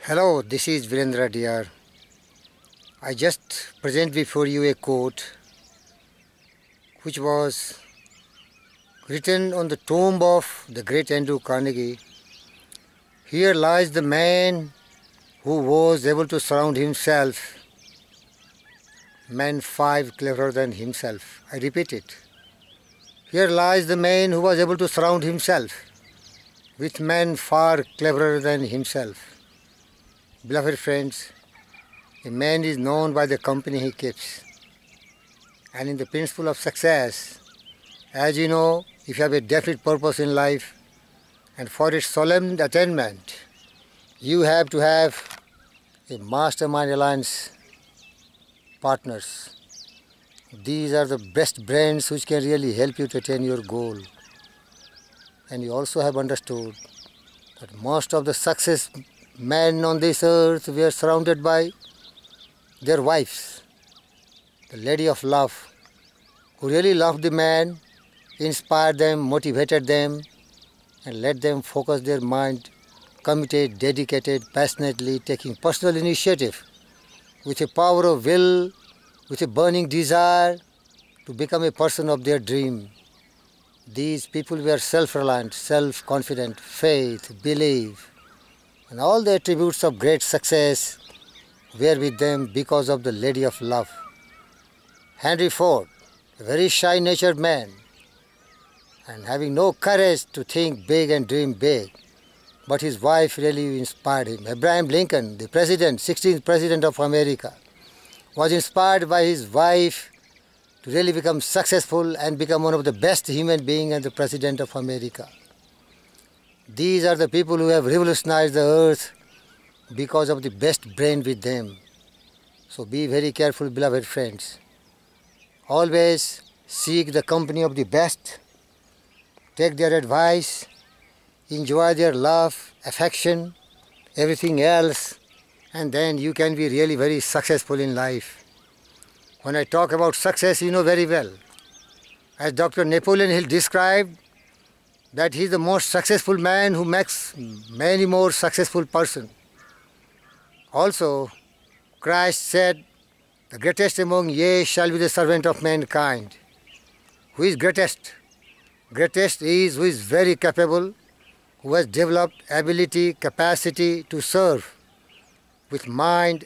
Hello, this is Virendra dear. I just present before you a quote which was written on the tomb of the great Andrew Carnegie. Here lies the man who was able to surround himself, men 5 cleverer than himself. I repeat it. Here lies the man who was able to surround himself with men far cleverer than himself. Beloved friends, a man is known by the company he keeps. And in the principle of success, as you know, if you have a definite purpose in life, and for its solemn attainment, you have to have a mastermind alliance partners. These are the best brains which can really help you to attain your goal. And you also have understood that most of the success men on this earth were surrounded by their wives, the lady of love, who really loved the man, inspired them, motivated them, and let them focus their mind, committed, dedicated, passionately, taking personal initiative, with a power of will, with a burning desire to become a person of their dream. These people were self-reliant, self-confident, faith, belief, and all the attributes of great success were with them because of the lady of love. Henry Ford, a very shy-natured man, and having no courage to think big and dream big, but his wife really inspired him. Abraham Lincoln, the president, 16th president of America, was inspired by his wife to really become successful and become one of the best human beings and the president of America. These are the people who have revolutionized the earth because of the best brain with them. So be very careful, beloved friends. Always seek the company of the best, take their advice, enjoy their love, affection, everything else, and then you can be really very successful in life. When I talk about success, you know very well. As Dr. Napoleon Hill described, that he is the most successful man who makes many more successful person. Also, Christ said, the greatest among ye shall be the servant of mankind. Who is greatest? Greatest is who is very capable, who has developed ability, capacity to serve with mind,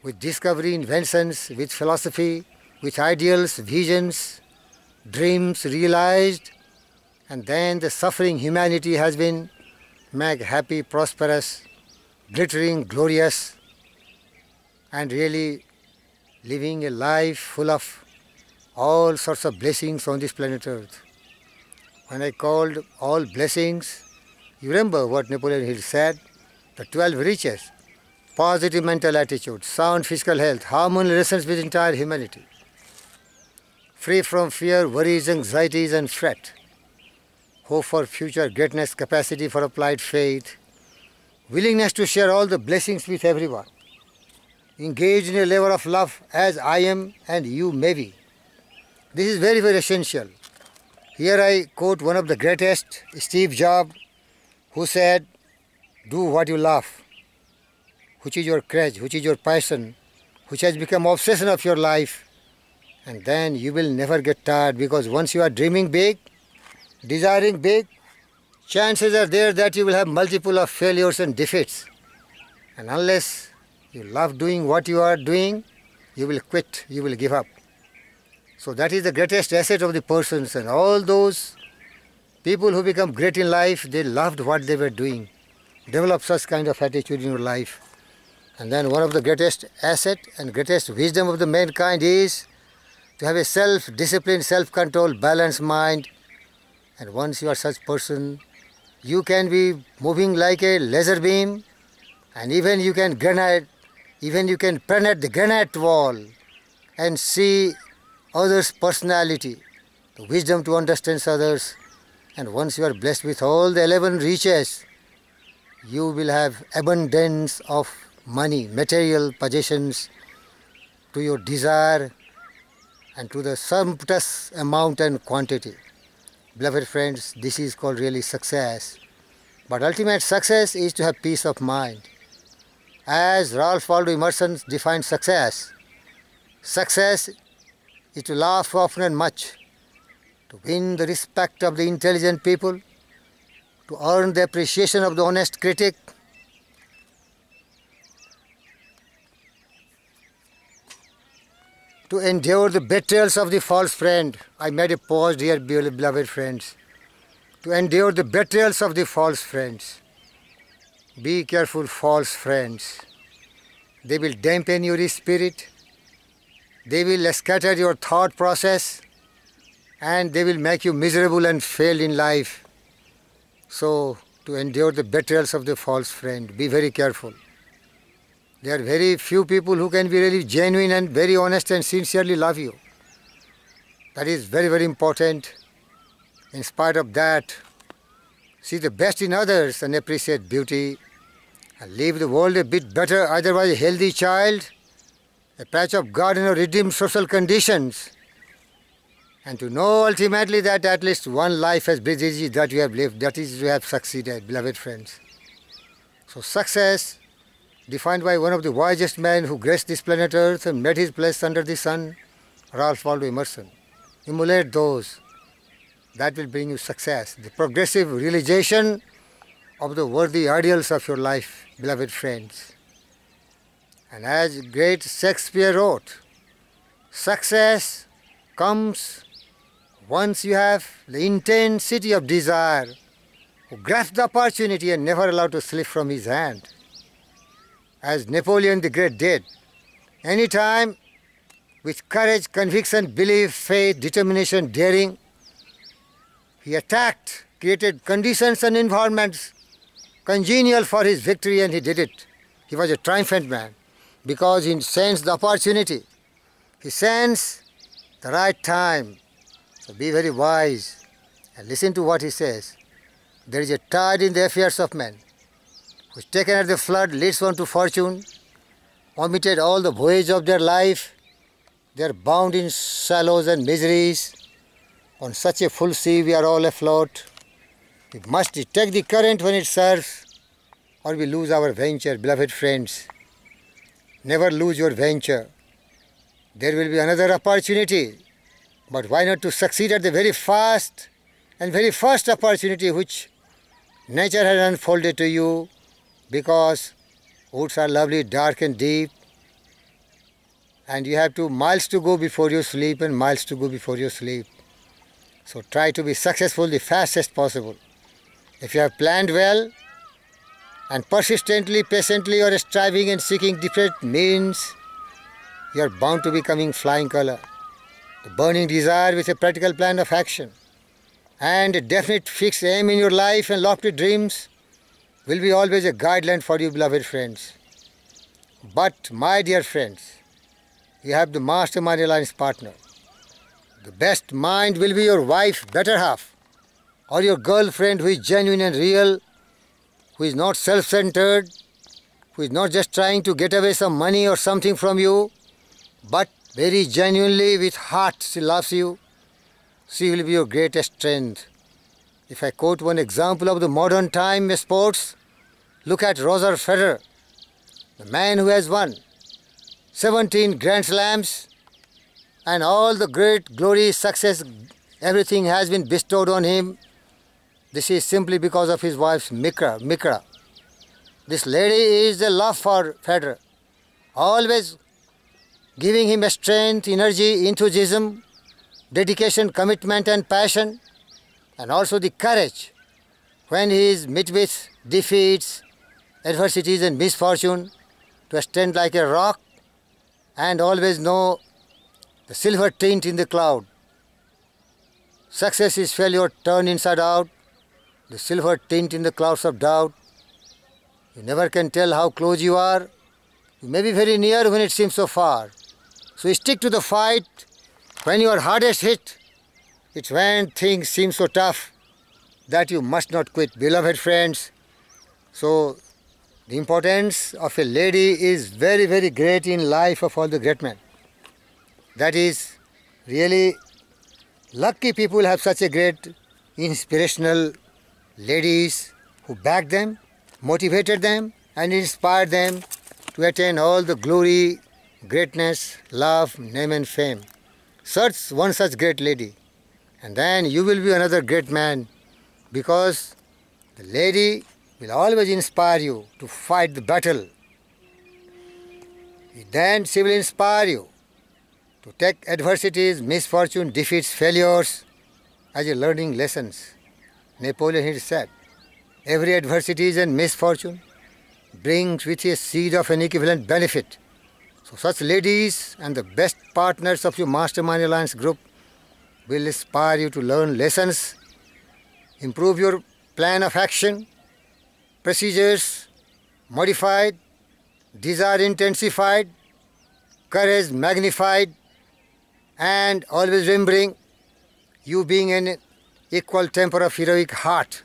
with discovery, inventions, with philosophy, with ideals, visions, dreams realized, and then the suffering humanity has been made happy, prosperous, glittering, glorious, and really living a life full of all sorts of blessings on this planet Earth. When I called all blessings, you remember what Napoleon Hill said, the 12 riches: positive mental attitude, sound physical health, harmonious relations with entire humanity, free from fear, worries, anxieties, and fret, hope for future greatness, capacity for applied faith, willingness to share all the blessings with everyone, engage in a labor of love as I am and you may be. This is very, very essential. Here I quote one of the greatest, Steve Jobs, who said, do what you love, which is your craze, which is your passion, which has become obsession of your life, and then you will never get tired, because once you are dreaming big, desiring big, chances are there that you will have multiple of failures and defeats. And unless you love doing what you are doing, you will quit, you will give up. So that is the greatest asset of the persons, and all those people who become great in life, they loved what they were doing. Develop such kind of attitude in your life. And then one of the greatest asset and greatest wisdom of the mankind is to have a self-discipline, self-control, balanced mind. And once you are such person, you can be moving like a laser beam, and even you can penetrate the granite wall and see others' personality, the wisdom to understand others. And once you are blessed with all the 11 riches, you will have abundance of money, material possessions to your desire and to the surplus amount and quantity. Beloved friends, this is called really success. But ultimate success is to have peace of mind. As Ralph Waldo Emerson defined success, success is to laugh often and much, to win the respect of the intelligent people, to earn the appreciation of the honest critic, to endure the betrayals of the false friend. I made a pause, dear beloved friends. To endure the betrayals of the false friends. Be careful, false friends. They will dampen your spirit. They will scatter your thought process, and they will make you miserable and fail in life. So, to endure the betrayals of the false friend, be very careful. There are very few people who can be really genuine and very honest and sincerely love you. That is very, very important. In spite of that, see the best in others and appreciate beauty, and leave the world a bit better, otherwise a healthy child, a patch of garden or redeemed social conditions, and to know ultimately that at least one life has been easy that you have lived, that is, you have succeeded, beloved friends. So success, defined by one of the wisest men who graced this planet Earth and made his place under the sun, Ralph Waldo Emerson. Emulate those. That will bring you success. The progressive realization of the worthy ideals of your life, beloved friends. And as great Shakespeare wrote, success comes once you have the intensity of desire, who grasps the opportunity and never allowed to slip from his hand. As Napoleon the Great did, anytime with courage, conviction, belief, faith, determination, daring, he attacked, created conditions and environments congenial for his victory, and he did it. He was a triumphant man because he sensed the opportunity. He sensed the right time. So be very wise and listen to what he says. There is a tide in the affairs of men, which taken at the flood leads one to fortune. Omitted all the voyage of their life, they are bound in shallows and miseries. On such a full sea we are all afloat. We must detect the current when it serves, or we lose our venture, beloved friends. Never lose your venture. There will be another opportunity, but why not to succeed at the very fast and very first opportunity which nature has unfolded to you, because woods are lovely, dark and deep, and you have miles to go before you sleep and miles to go before you sleep. So try to be successful the fastest possible. If you have planned well and persistently, patiently you are striving and seeking different means, you are bound to becoming flying color. The burning desire with a practical plan of action and a definite fixed aim in your life and lofty dreams will be always a guideline for you, beloved friends. But my dear friends, you have the mastermind alliance partner. The best mind will be your wife, better half, or your girlfriend who is genuine and real, who is not self-centered, who is not just trying to get away some money or something from you, but very genuinely with heart she loves you. She will be your greatest strength. If I quote one example of the modern time sports, look at Roger Federer, the man who has won 17 Grand Slams, and all the great glory, success, everything has been bestowed on him. This is simply because of his wife's Mikra. This lady is the love for Federer, always giving him a strength, energy, enthusiasm, dedication, commitment and passion, and also the courage when he is met with defeats, adversities and misfortune, to stand like a rock and always know the silver tint in the cloud. Success is failure turned inside out, the silver tint in the clouds of doubt. You never can tell how close you are. You may be very near when it seems so far. So stick to the fight when you are hardest hit. It's when things seem so tough that you must not quit, beloved friends. So the importance of a lady is very, very great in life of all the great men. That is, really lucky people have such a great inspirational ladies who back them, motivated them and inspired them to attain all the glory, greatness, love, name and fame. Search one such great lady, and then you will be another great man, because the lady will always inspire you to fight the battle. Then she will inspire you to take adversities, misfortune, defeats, failures as your learning lessons. Napoleon Hill said, every adversity and misfortune brings with it a seed of an equivalent benefit. So such ladies and the best partners of your Mastermind Alliance group will inspire you to learn lessons, improve your plan of action, procedures modified, desire intensified, courage magnified, and always remembering you being an equal temper of heroic heart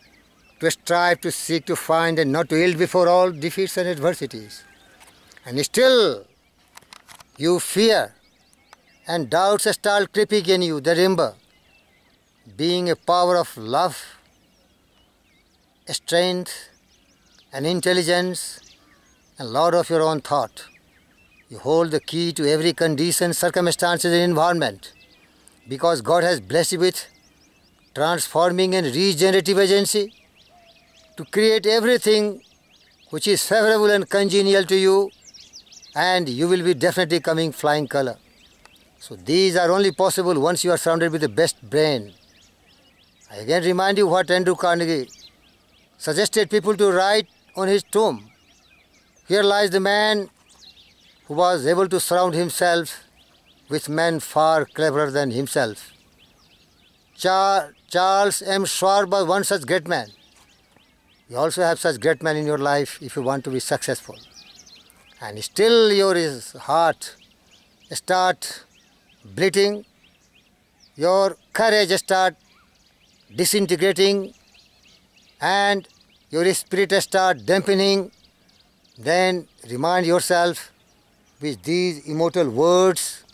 to strive to seek to find and not to yield before all defeats and adversities. And still you fear and doubts start creeping in you. Then remember, being a power of love, strength and intelligence and Lord of your own thought, you hold the key to every condition, circumstances and environment, because God has blessed you with transforming and regenerative agency to create everything which is favorable and congenial to you, and you will be definitely coming flying color. So these are only possible once you are surrounded with the best brain. I again remind you what Andrew Carnegie suggested people to write on his tomb. Here lies the man who was able to surround himself with men far cleverer than himself. Charles M. Schwab was one such great man. You also have such great men in your life if you want to be successful. And still your heart start bleeding, your courage start disintegrating, and your spirit start dampening, then remind yourself with these immortal words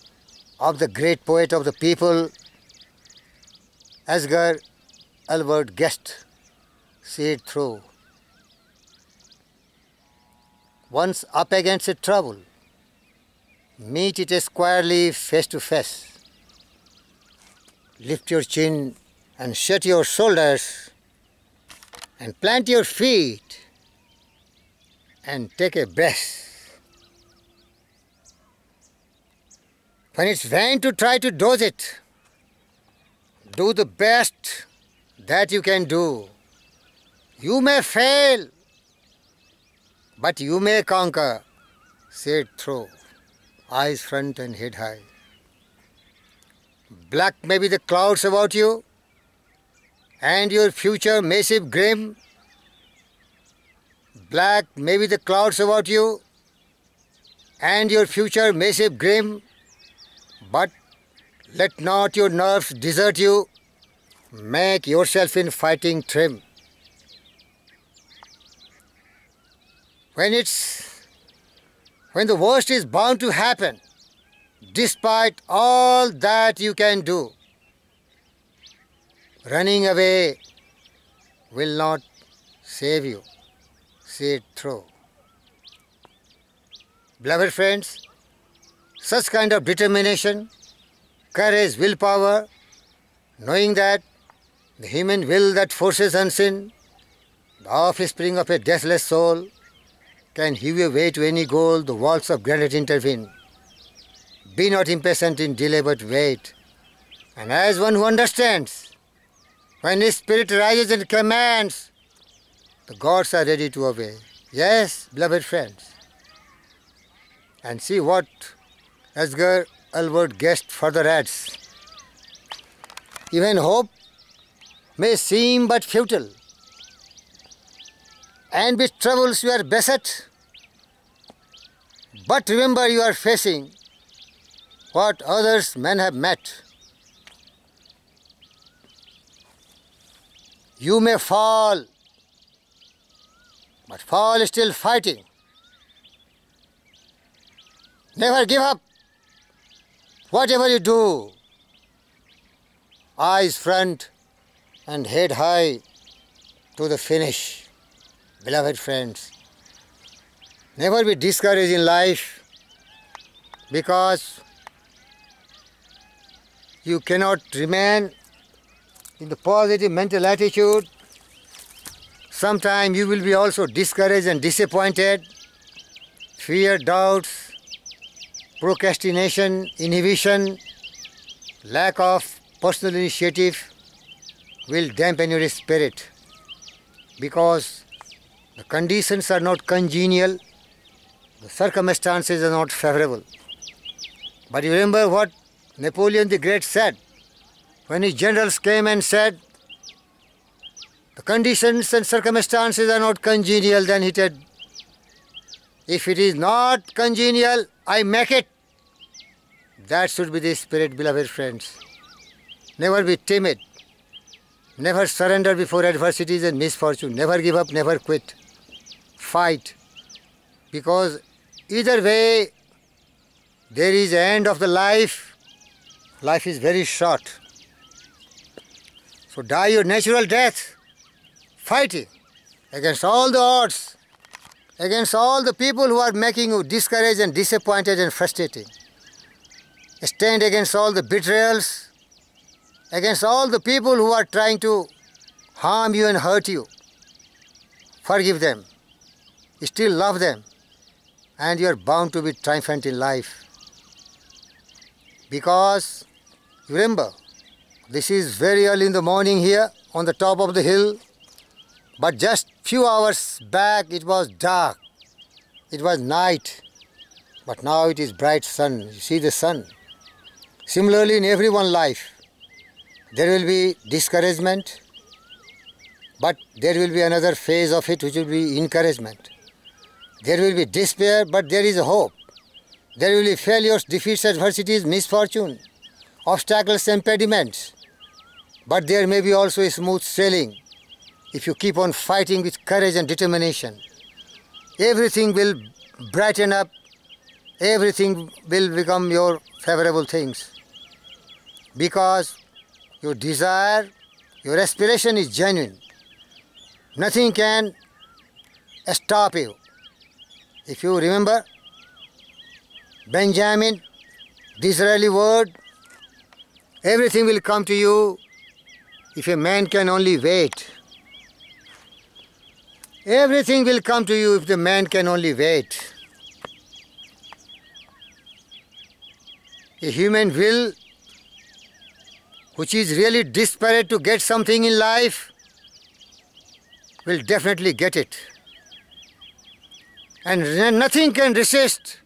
of the great poet of the people, Edgar Albert Guest. See it through. Once up against a trouble, meet it squarely face to face. Lift your chin and shut your shoulders and plant your feet and take a breath. When it's vain to try to dodge it, do the best that you can do. You may fail, but you may conquer. See it through. Eyes front and head high. Black may be the clouds about you, and your future may seem grim. Black may be the clouds about you, and your future may seem grim, but let not your nerves desert you. Make yourself in fighting trim. When the worst is bound to happen, despite all that you can do, running away will not save you. See it through. Beloved friends, such kind of determination, courage, willpower, knowing that the human will that forces unseen, the offspring of a deathless soul, can hew a way to any goal, the walls of granite intervene. Be not impatient in delay, but wait. And as one who understands, when his spirit rises and commands, the gods are ready to obey. Yes, beloved friends. And see what Edgar Albert Guest further adds. Even hope may seem but futile, and with troubles you are beset, but remember you are facing what others men have met. You may fall, but fall still fighting. Never give up. Whatever you do, eyes front and head high to the finish. Beloved friends, Never be discouraged in life, because you cannot remain in the positive mental attitude. Sometimes you will be also discouraged and disappointed. Fear, doubts, procrastination, inhibition, lack of personal initiative will dampen your spirit, because the conditions are not congenial, the circumstances are not favorable. But you remember what Napoleon the Great said when his generals came and said, the conditions and circumstances are not congenial, then he said, if it is not congenial, I make it. That should be the spirit, beloved friends. Never be timid. Never surrender before adversities and misfortune. Never give up, never quit. Fight. Because either way, there is an end of the life. Life is very short. So die your natural death, fighting against all the odds, against all the people who are making you discouraged and disappointed and frustrating. Stand against all the betrayals, against all the people who are trying to harm you and hurt you. Forgive them. Still love them. And you are bound to be triumphant in life. Because, remember, this is very early in the morning here on the top of the hill. But just few hours back it was dark. It was night. But now it is bright sun. You see the sun. Similarly, in everyone's life, there will be discouragement, but there will be another phase of it which will be encouragement. There will be despair, but there is hope. There will be failures, defeats, adversities, misfortune, obstacles, impediments. But there may be also a smooth sailing if you keep on fighting with courage and determination. Everything will brighten up. Everything will become your favorable things. Because your desire, your aspiration is genuine. Nothing can stop you. If you remember Benjamin Disraeli word, everything will come to you if a man can only wait. Everything will come to you if the man can only wait. A human will which is really desperate to get something in life will definitely get it. And nothing can resist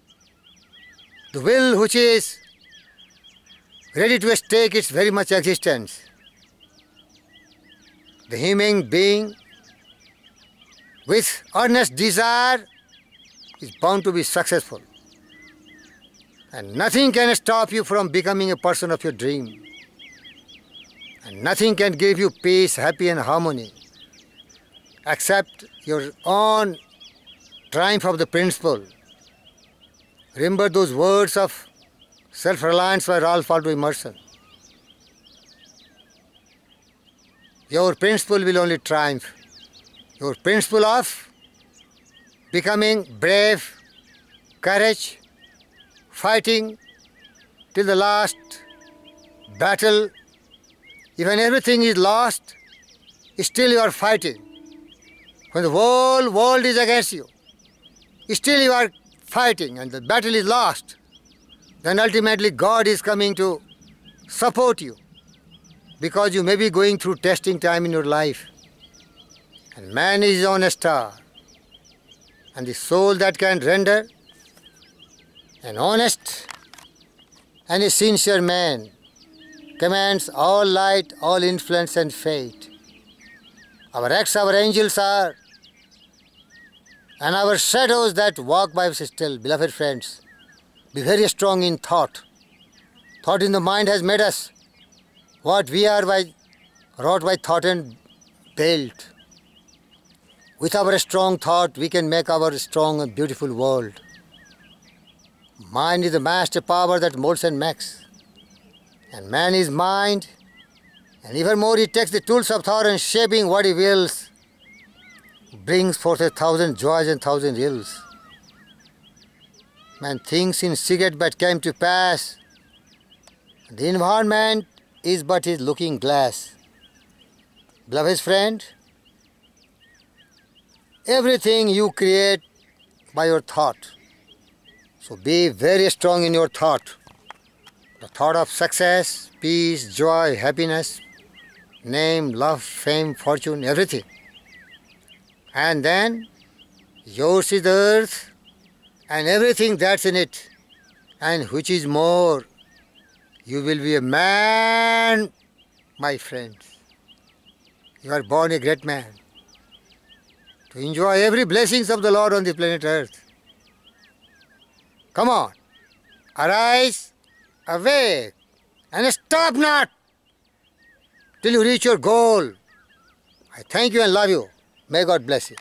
the will which is ready to stake its very much existence. The human being with earnest desire is bound to be successful. And nothing can stop you from becoming a person of your dream. And nothing can give you peace, happy and harmony except your own triumph of the principle. Remember those words of self-reliance by Ralph Waldo Emerson. Your principle will only triumph. Your principle of becoming brave, courage, fighting till the last battle. Even everything is lost, still you are fighting. When the whole world is against you, still you are fighting and the battle is lost. Then ultimately God is coming to support you, because you may be going through testing time in your life. And man is his own star. And the soul that can render an honest and a sincere man commands all light, all influence and fate. Our acts, our angels are, and our shadows that walk by us still. Beloved friends, be very strong in thought. Thought in the mind has made us what we are wrought by thought and built. With our strong thought, we can make our strong and beautiful world. Mind is the master power that molds and makes. And man is mind, and even more he takes the tools of thought and shaping what he wills, brings forth 1,000 joys and 1,000 ills. Man thinks in secret but came to pass. The environment is but his looking glass. Beloved friend, everything you create by your thought. So be very strong in your thought. The thought of success, peace, joy, happiness, name, love, fame, fortune, everything. And then yours is the earth and everything that's in it. And which is more, you will be a man, my friends. You are born a great man to enjoy every blessings of the Lord on the planet Earth. Come on, arise, awake, and stop not till you reach your goal. I thank you and love you. May God bless you.